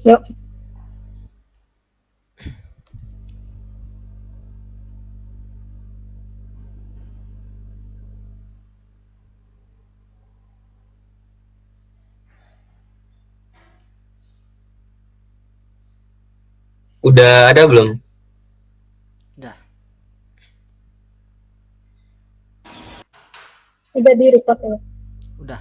Yuk, Udah ada belum? Udah. udah di record ya. Udah.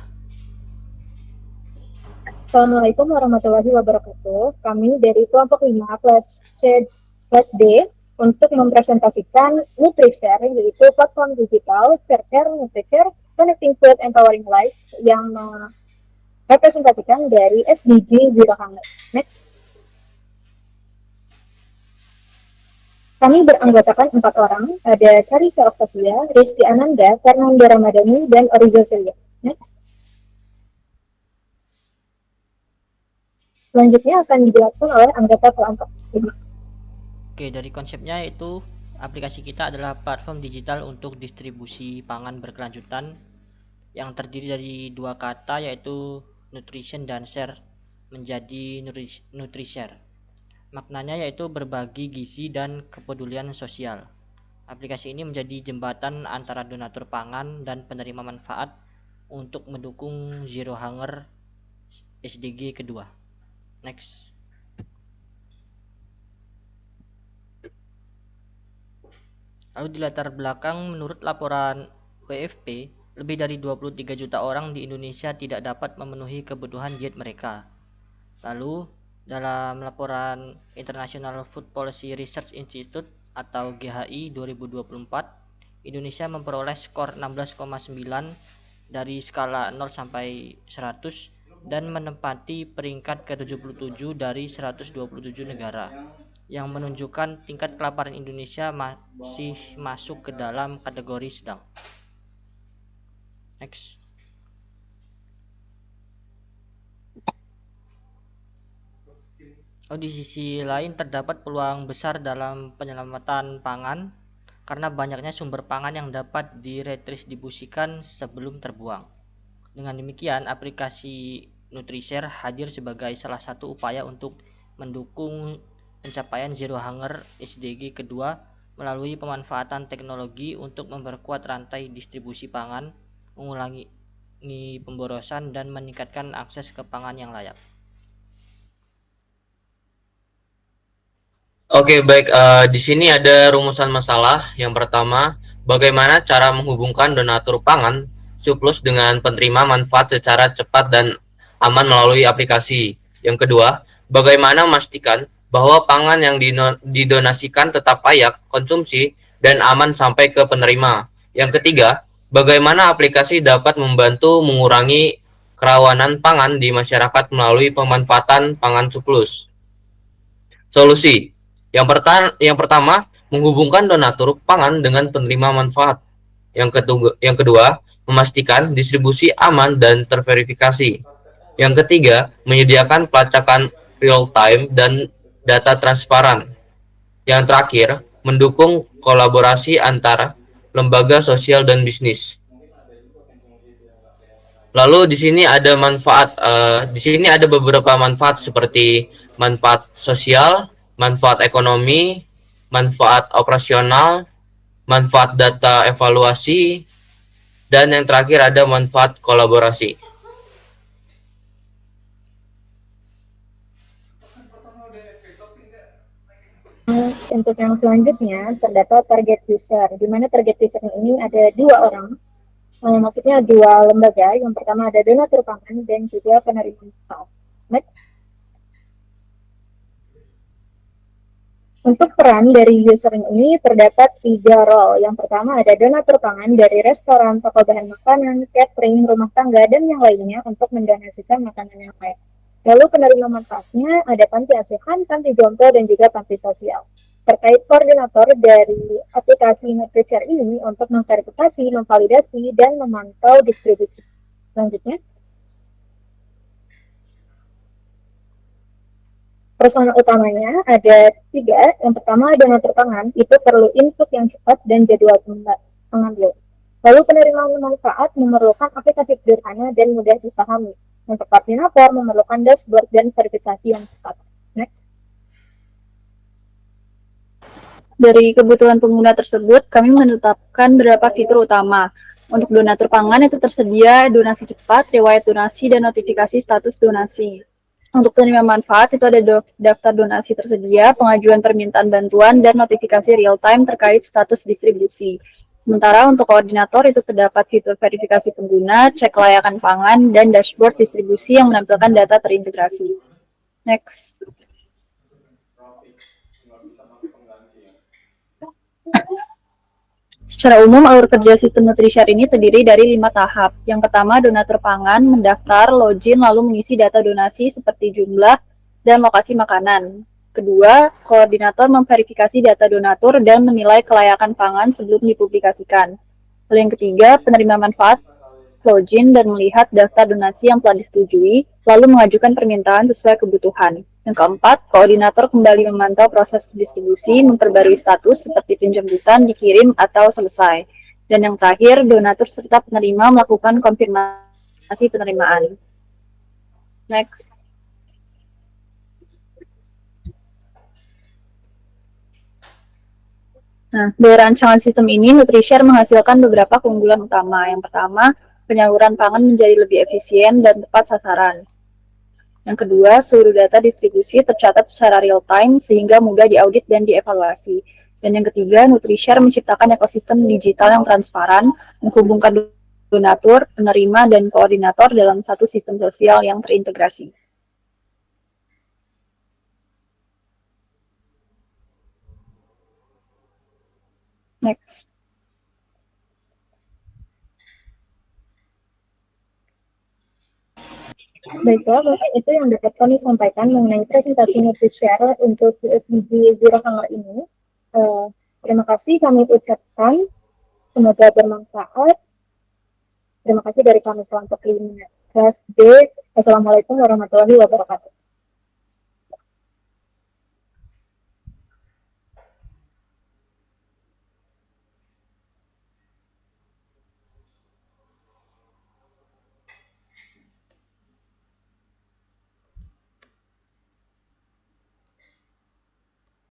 Assalamualaikum warahmatullahi wabarakatuh. Kami dari kelompok 5 kelas D untuk mempresentasikan NutriShare, yaitu platform digital Share NutriShare Connecting Food Empowering Lives yang merepresentasikan dari SDG Zero Hunger. Next. Kami beranggotakan 4 orang, ada Karisa Octavia, Rizky Ananda, Fernanda Ramadhani, dan Oriza Celia. Next. Selanjutnya akan dijelaskan oleh anggota kelompok 5. Oke, dari konsepnya itu aplikasi kita adalah platform digital untuk distribusi pangan berkelanjutan yang terdiri dari dua kata yaitu nutrition dan share menjadi NutriShare. Maknanya yaitu berbagi gizi dan kepedulian sosial. Aplikasi ini menjadi jembatan antara donatur pangan dan penerima manfaat untuk mendukung Zero Hunger SDG kedua. Next. Lalu di latar belakang, menurut laporan WFP, lebih dari 23 juta orang di Indonesia tidak dapat memenuhi kebutuhan diet mereka. Lalu, dalam laporan International Food Policy Research Institute atau GHI 2024, Indonesia memperoleh skor 16,9 dari skala 0 sampai 100 dan menempati peringkat ke-77 dari 127 negara, yang menunjukkan tingkat kelaparan Indonesia masih masuk ke dalam kategori sedang. Next. Di sisi lain terdapat peluang besar dalam penyelamatan pangan karena banyaknya sumber pangan yang dapat diretribusikan sebelum terbuang. Dengan demikian, aplikasi NutriShare hadir sebagai salah satu upaya untuk mendukung pencapaian Zero Hunger SDG kedua melalui pemanfaatan teknologi untuk memperkuat rantai distribusi pangan, mengurangi pemborosan, dan meningkatkan akses ke pangan yang layak. Oke, baik. Di sini ada rumusan masalah. Yang pertama, bagaimana cara menghubungkan donatur pangan surplus dengan penerima manfaat secara cepat dan aman melalui aplikasi. Yang kedua, bagaimana memastikan bahwa pangan yang didonasikan tetap layak konsumsi dan aman sampai ke penerima. Yang ketiga, bagaimana aplikasi dapat membantu mengurangi kerawanan pangan di masyarakat melalui pemanfaatan pangan surplus. Solusi. Yang pertama, menghubungkan donatur pangan dengan penerima manfaat. Yang kedua, memastikan distribusi aman dan terverifikasi. Yang ketiga, menyediakan pelacakan real time dan data transparan. Yang terakhir, mendukung kolaborasi antara lembaga sosial dan bisnis. Lalu di sini ada di sini ada beberapa manfaat seperti manfaat sosial, manfaat ekonomi, manfaat operasional, manfaat data evaluasi, dan yang terakhir ada manfaat kolaborasi. Untuk yang selanjutnya terdapat target user, di mana target user ini ada 2 orang, maksudnya 2 lembaga. Yang pertama ada donatur pangan dan juga penerima manfaat. Next. Untuk peran dari user ini terdapat 3 role. Yang pertama ada donatur pangan dari restoran, toko bahan makanan, catering, rumah tangga, dan yang lainnya untuk mendonasikan makanan yang lain. Lalu penerima manfaatnya ada panti asuhan, panti jompo, dan juga panti sosial. Terkait koordinator dari aplikasi NutriShare ini untuk memverifikasi, memvalidasi, dan memantau distribusi. Selanjutnya, personal utamanya ada 3. Yang pertama, donatur pangan itu perlu input yang cepat dan jadwal pengambil. Lalu penerima manfaat memerlukan aplikasi sederhana dan mudah dipahami. Untuk koordinator memerlukan dashboard dan verifikasi yang cepat. Dari kebutuhan pengguna tersebut, kami menetapkan beberapa fitur utama. Untuk donatur pangan itu tersedia donasi cepat, riwayat donasi, dan notifikasi status donasi. Untuk penerima manfaat itu ada daftar donasi tersedia, pengajuan permintaan bantuan, dan notifikasi real-time terkait status distribusi. Sementara untuk koordinator itu terdapat fitur verifikasi pengguna, cek kelayakan pangan, dan dashboard distribusi yang menampilkan data terintegrasi. Next. Secara umum, alur kerja sistem Nutrishare ini terdiri dari 5 tahap. Yang pertama, donatur pangan mendaftar, login, lalu mengisi data donasi seperti jumlah dan lokasi makanan. Kedua, koordinator memverifikasi data donatur dan menilai kelayakan pangan sebelum dipublikasikan. Lalu yang ketiga, penerima manfaat login dan melihat daftar donasi yang telah disetujui, lalu mengajukan permintaan sesuai kebutuhan. Yang keempat, koordinator kembali memantau proses distribusi, memperbarui status seperti penjemputan, dikirim, atau selesai. Dan yang terakhir, donatur serta penerima melakukan konfirmasi penerimaan. Next. Nah, dari rancangan sistem ini, Nutrishare menghasilkan beberapa keunggulan utama. Yang pertama, penyaluran pangan menjadi lebih efisien dan tepat sasaran. Yang kedua, seluruh data distribusi tercatat secara real-time sehingga mudah diaudit dan dievaluasi. Dan yang ketiga, Nutrishare menciptakan ekosistem digital yang transparan, menghubungkan donatur, penerima, dan koordinator dalam satu sistem sosial yang terintegrasi. Next. Baiklah, Bapak, itu yang dapat kami sampaikan mengenai presentasi Nutrishare untuk USDG Zero Hunger ini. Terima kasih kami ucapkan, semoga bermanfaat. Terima kasih dari kami kelompok 5 kelas B. Assalamualaikum warahmatullahi wabarakatuh.